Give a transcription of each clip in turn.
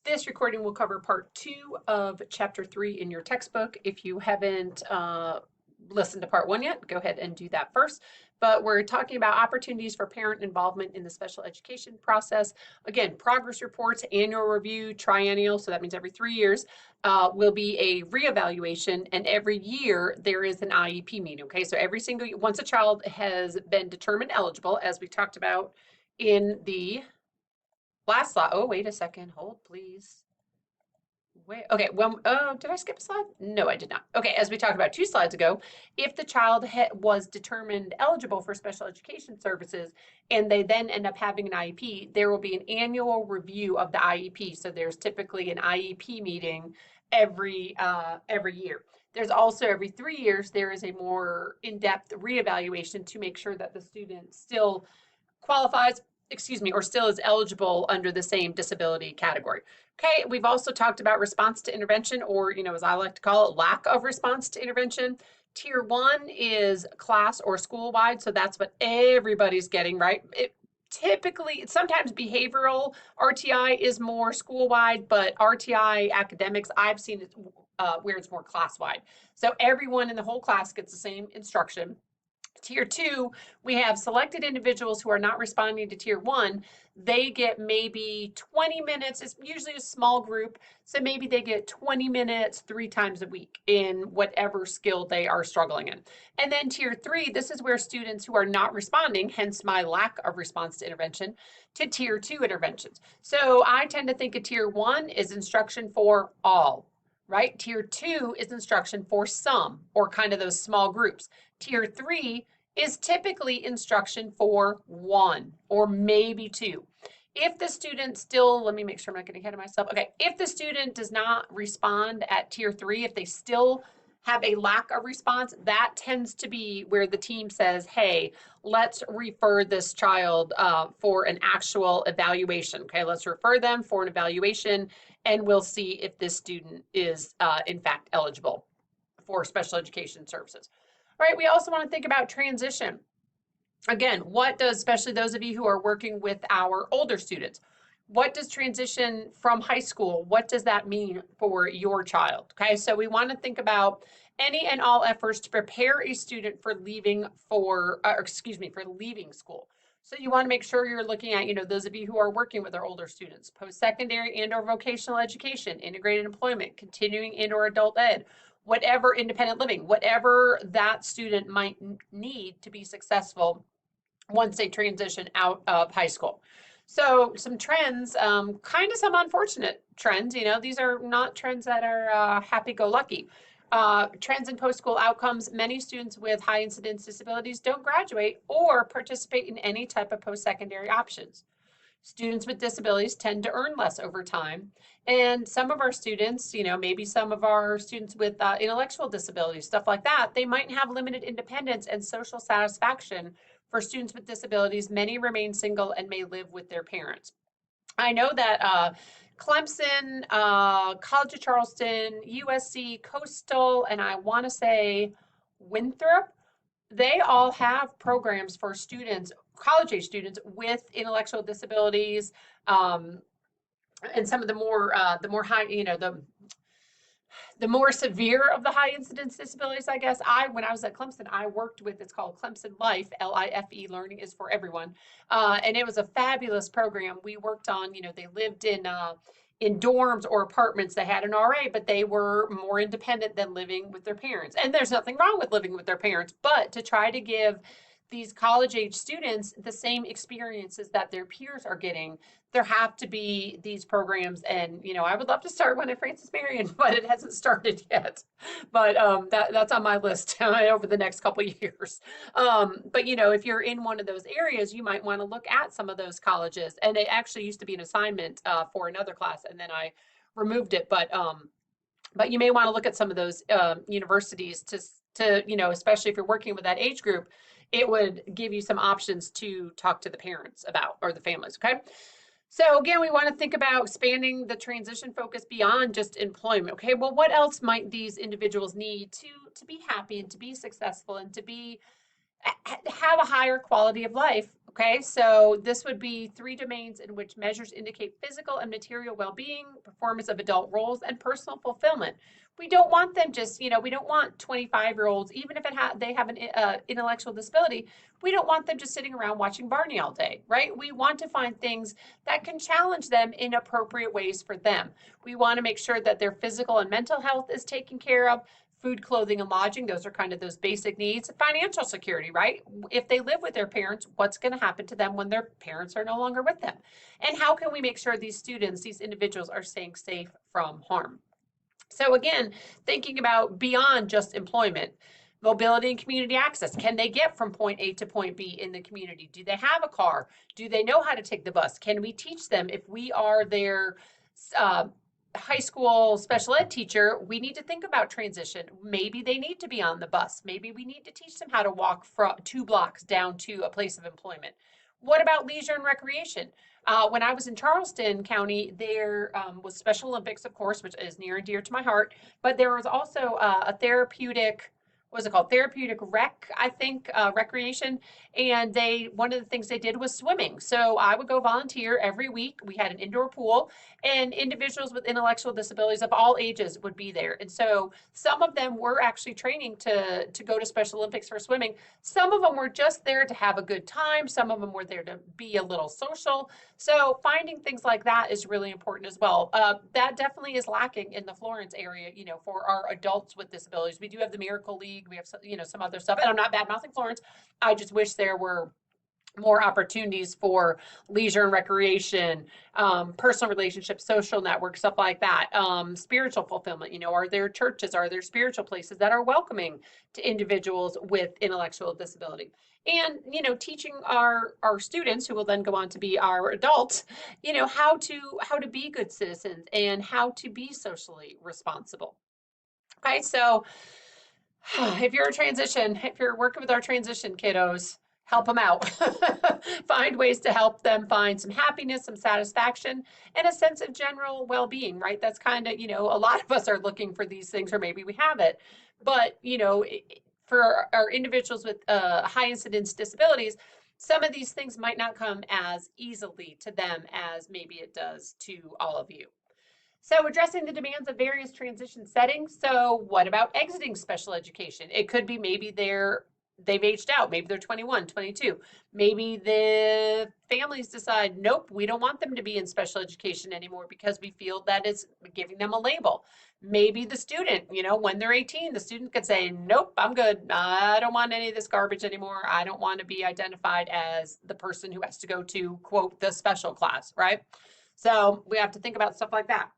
This recording will cover part 2 of chapter 3 in your textbook. If you haven't listened to part 1 yet, go ahead and do that first. But we're talking about opportunities for parent involvement in the special education process. Again, progress reports, annual review, triennial, so that means every 3 years, will be a reevaluation, and every year there is an IEP meeting. Okay, so every single once a child has been determined eligible, as we talked about in the last slide. Oh, wait a second. Hold, please. Wait, okay, well, oh, did I skip a slide? No, I did not. Okay, as we talked about 2 slides ago, if the child was determined eligible for special education services and they then end up having an IEP, there will be an annual review of the IEP. So there's typically an IEP meeting every year. There's also every 3 years, there is a more in-depth reevaluation to make sure that the student still qualifies, excuse me, or still is eligible under the same disability category. Okay, we've also talked about response to intervention, or, as I like to call it, lack of response to intervention. Tier 1 is class or school-wide, so that's what everybody's getting, right? Typically, sometimes behavioral RTI is more school-wide, but RTI academics, I've seen it where it's more class-wide. So everyone in the whole class gets the same instruction. Tier 2, we have selected individuals who are not responding to Tier 1. They get maybe 20 minutes. It's usually a small group, so maybe they get 20 minutes 3 times a week in whatever skill they are struggling in. And then Tier 3, this is where students who are not responding, hence my lack of response to intervention, to Tier 2 interventions. So I tend to think a Tier 1 is instruction for all, right? Tier 2 is instruction for some, or kind of those small groups. Tier 3 is typically instruction for 1 or maybe 2. If the student still, let me make sure I'm not getting ahead of myself. Okay, if the student does not respond at Tier 3, if they still have a lack of response, that tends to be where the team says, hey, let's refer this child for an actual evaluation. Okay, let's refer them for an evaluation, and we'll see if this student is in fact eligible for special education services. All right, we also want to think about transition. Again, what does, especially those of you who are working with our older students, what does transition from high school, what does that mean for your child? Okay, so we want to think about any and all efforts to prepare a student for leaving for leaving school. So you want to make sure you're looking at, those of you who are working with our older students, post-secondary and or vocational education, integrated employment, continuing and or adult ed, whatever, independent living, whatever that student might need to be successful once they transition out of high school. So some trends, kind of some unfortunate trends, these are not trends that are happy-go-lucky. Trends in post-school outcomes, many students with high incidence disabilities don't graduate or participate in any type of post-secondary options. Students with disabilities tend to earn less over time. And some of our students, maybe some of our students with intellectual disabilities, stuff like that, they might have limited independence and social satisfaction. For students with disabilities, many remain single and may live with their parents. I know that Clemson, College of Charleston, USC, Coastal, and I want to say Winthrop, they all have programs for students, college age students with intellectual disabilities, and some of the more high, the more severe of the high incidence disabilities, I guess. When I was at Clemson, I worked with, it's called Clemson Life, LIFE, Learning is for Everyone. And it was a fabulous program. We worked on, they lived in dorms or apartments. They had an RA, but they were more independent than living with their parents. And there's nothing wrong with living with their parents, but to try to give these college age students the same experiences that their peers are getting, there have to be these programs. And I would love to start one at Francis Marion, but it hasn't started yet. But that's on my list over the next couple of years. But if you're in one of those areas, you might want to look at some of those colleges. And it actually used to be an assignment for another class, and then I removed it. But you may want to look at some of those universities to especially if you're working with that age group, it would give you some options to talk to the parents about, or the families. Okay. So again, we want to think about expanding the transition focus beyond just employment. Okay, well, what else might these individuals need to be happy and to be successful and to be have a higher quality of life. Okay, so this would be three domains in which measures indicate physical and material well-being, performance of adult roles, and personal fulfillment. We don't want them just, we don't want 25-year-olds, even if they have an intellectual disability, we don't want them just sitting around watching Barney all day, right? We want to find things that can challenge them in appropriate ways for them. We want to make sure that their physical and mental health is taken care of. Food, clothing, and lodging, those are kind of those basic needs. Financial security, right? If they live with their parents, what's going to happen to them when their parents are no longer with them? And how can we make sure these students, these individuals, are staying safe from harm? So again, thinking about beyond just employment, mobility and community access. Can they get from point A to point B in the community? Do they have a car? Do they know how to take the bus? Can we teach them if we are their uh, high school special ed teacher, we need to think about transition. Maybe they need to be on the bus. Maybe we need to teach them how to walk from 2 blocks down to a place of employment. What about leisure and recreation? When I was in Charleston County, there was Special Olympics, of course, which is near and dear to my heart, but there was also a therapeutic, what was it called? Therapeutic rec, I think, recreation. And one of the things they did was swimming. So I would go volunteer every week. We had an indoor pool, and individuals with intellectual disabilities of all ages would be there. And so some of them were actually training to go to Special Olympics for swimming. Some of them were just there to have a good time. Some of them were there to be a little social. So finding things like that is really important as well. That definitely is lacking in the Florence area, for our adults with disabilities. We do have the Miracle League. We have some other stuff. And I'm not bad mouthing Florence. I just wish there were more opportunities for leisure and recreation, personal relationships, social networks, stuff like that. Spiritual fulfillment, are there churches, are there spiritual places that are welcoming to individuals with intellectual disability? And, teaching our students, who will then go on to be our adults, how to be good citizens and how to be socially responsible. Okay, so if you're working with our transition kiddos, help them out. Find ways to help them find some happiness, some satisfaction, and a sense of general well-being, right? That's kind of, a lot of us are looking for these things, or maybe we have it. But, for our individuals with high incidence disabilities, some of these things might not come as easily to them as maybe it does to all of you. So addressing the demands of various transition settings. So what about exiting special education? It could be maybe they've aged out. Maybe they're 21, 22. Maybe the families decide, nope, we don't want them to be in special education anymore because we feel that it's giving them a label. Maybe the student, when they're 18, the student could say, nope, I'm good. I don't want any of this garbage anymore. I don't want to be identified as the person who has to go to, quote, the special class, right? So we have to think about stuff like that.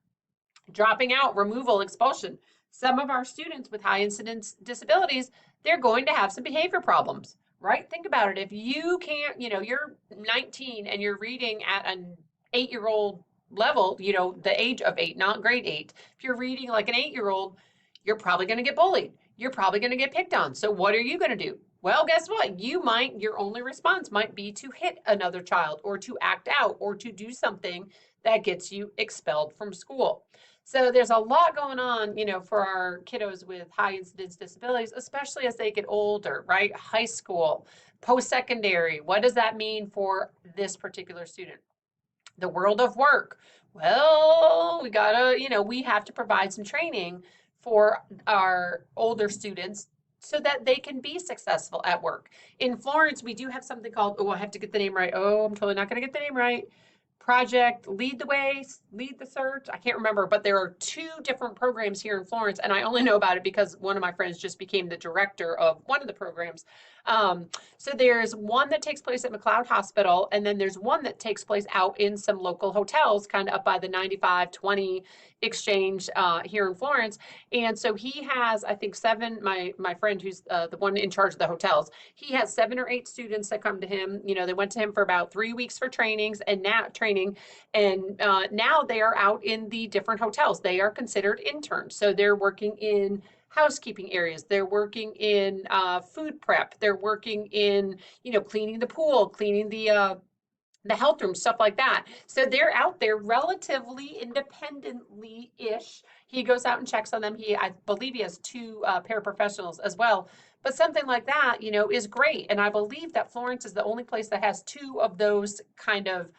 Dropping out, removal, expulsion. Some of our students with high incidence disabilities, they're going to have some behavior problems, right? Think about it. If you can't, you're 19 and you're reading at an 8-year-old level, the age of 8, not grade 8. If you're reading like an 8-year-old, you're probably going to get bullied. You're probably going to get picked on. So what are you going to do? Well, guess what? Your only response might be to hit another child or to act out or to do something that gets you expelled from school. So there's a lot going on, for our kiddos with high incidence disabilities, especially as they get older, right? High school, post-secondary. What does that mean for this particular student? The world of work. Well, we have to provide some training for our older students so that they can be successful at work. In Florence, we do have something called, I have to get the name right. Oh, I'm totally not going to get the name right. Project Lead the Way, Lead the Search. I can't remember, but there are 2 different programs here in Florence, and I only know about it because one of my friends just became the director of one of the programs. So there's one that takes place at McLeod Hospital, and then there's one that takes place out in some local hotels, kind of up by the 95-20 exchange here in Florence. And so he has, I think, 7, my friend who's the one in charge of the hotels, he has 7 or 8 students that come to him. They went to him for about 3 weeks for trainings and now they are out in the different hotels. They are considered interns. So they're working in housekeeping areas. They're working in food prep. They're working in, cleaning the pool, cleaning the the health room, stuff like that. So they're out there relatively independently-ish. He goes out and checks on them. I believe he has two paraprofessionals as well. But something like that, is great. And I believe that Florence is the only place that has two of those kind of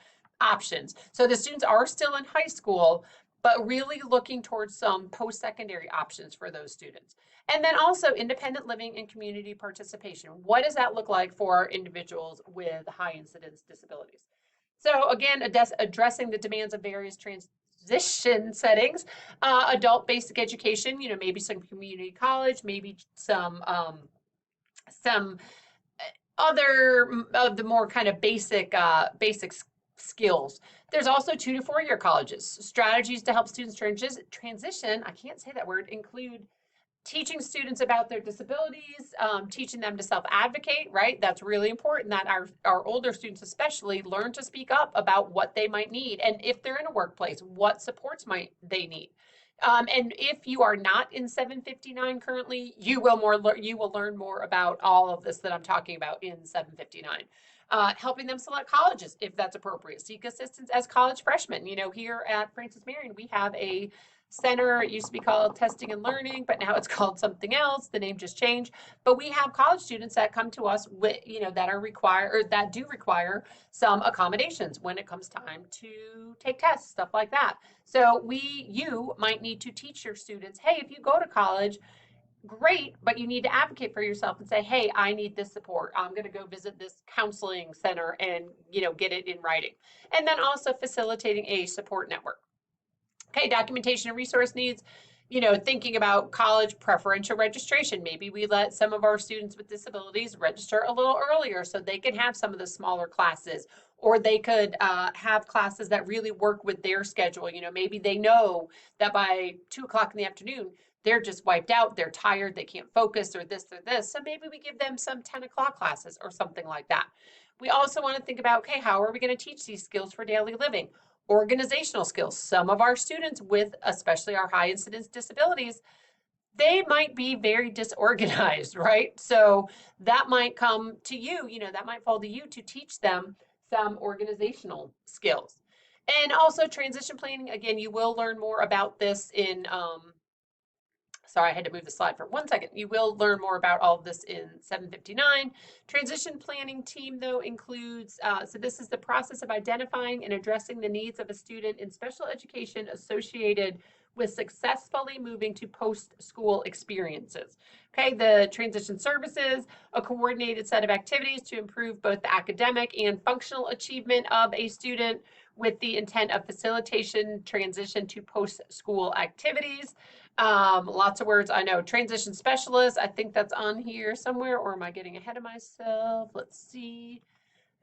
options. So the students are still in high school, but really looking towards some post-secondary options for those students. And then also independent living and community participation. What does that look like for individuals with high incidence disabilities? So again, addressing the demands of various transition settings, adult basic education, maybe some community college, maybe some other of the more kind of basic skills. There's also 2 to 4 year colleges. Strategies to help students transition, I can't say that word, include teaching students about their disabilities, teaching them to self-advocate, right? That's really important that our older students especially learn to speak up about what they might need. And if they're in a workplace, what supports might they need? And if you are not in 759 currently, you will learn more about all of this that I'm talking about in 759. Helping them select colleges if that's appropriate. Seek assistance as college freshmen. Here at Francis Marion, we have a center. It used to be called Testing and Learning, but now it's called something else. The name just changed. But we have college students that come to us with, that are required or that do require some accommodations when it comes time to take tests, stuff like that. So you might need to teach your students, hey, if you go to college, great, but you need to advocate for yourself and say, hey, I need this support. I'm going to go visit this counseling center and, get it in writing. And then also facilitating a support network. Okay, documentation and resource needs, thinking about college preferential registration. Maybe we let some of our students with disabilities register a little earlier so they can have some of the smaller classes, or they could have classes that really work with their schedule. Maybe they know that by 2 o'clock in the afternoon, they're just wiped out, they're tired, they can't focus, or this or this. So maybe we give them some 10 o'clock classes or something like that. We also want to think about, okay, how are we going to teach these skills for daily living? Organizational skills. Some of our students with, especially our high incidence disabilities, they might be very disorganized, right? So that might come to you, that might fall to you to teach them some organizational skills. And also transition planning. Again, you will learn more about this in sorry, I had to move the slide for 1 second. You will learn more about all of this in 759. Transition planning team, though, includes, so this is the process of identifying and addressing the needs of a student in special education associated with successfully moving to post-school experiences. Okay, the transition services, a coordinated set of activities to improve both the academic and functional achievement of a student with the intent of facilitation transition to post-school activities. Lots of words. I know transition specialist. I think that's on here somewhere, or am I getting ahead of myself? Let's see.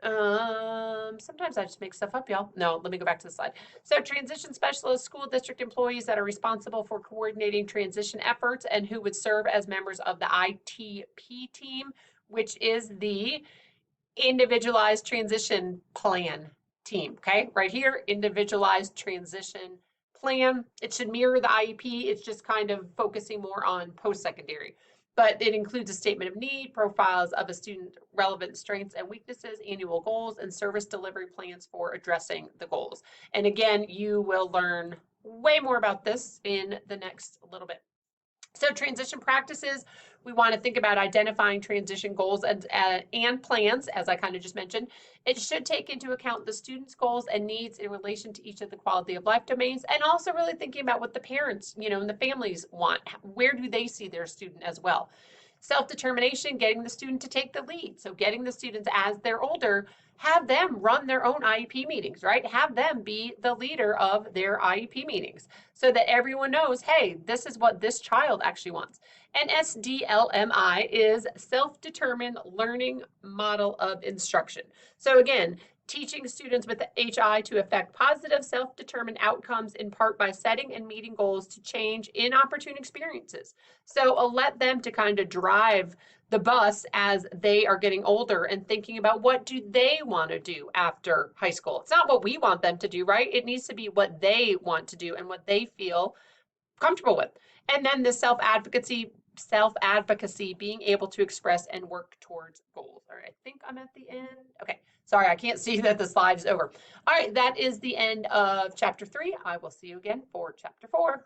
Sometimes I just make stuff up, y'all. No, let me go back to the slide. So transition specialists, school district employees that are responsible for coordinating transition efforts and who would serve as members of the ITP team, which is the individualized transition plan team. Okay, right here, individualized transition plan. It should mirror the IEP. It's just kind of focusing more on post-secondary. But it includes a statement of need, profiles of a student relevant strengths and weaknesses, annual goals, and service delivery plans for addressing the goals. And again, you will learn way more about this in the next little bit. So transition practices, we want to think about identifying transition goals and plans, as I kind of just mentioned. It should take into account the student's goals and needs in relation to each of the quality of life domains, and also really thinking about what the parents, and the families want. Where do they see their student as well? Self-determination, getting the student to take the lead. So getting the students as they're older, have them run their own IEP meetings, right? Have them be the leader of their IEP meetings so that everyone knows, hey, this is what this child actually wants. And SDLMI is self-determined learning model of instruction. So again, teaching students with HI to affect positive self-determined outcomes in part by setting and meeting goals to change inopportune experiences. So let them to kind of drive the bus as they are getting older and thinking about what do they want to do after high school. It's not what we want them to do, right? It needs to be what they want to do and what they feel comfortable with. And then the self-advocacy, being able to express and work towards goals. All right, I think I'm at the end. Okay, sorry, I can't see that the slide's over. All right, that is the end of chapter 3. I will see you again for chapter 4.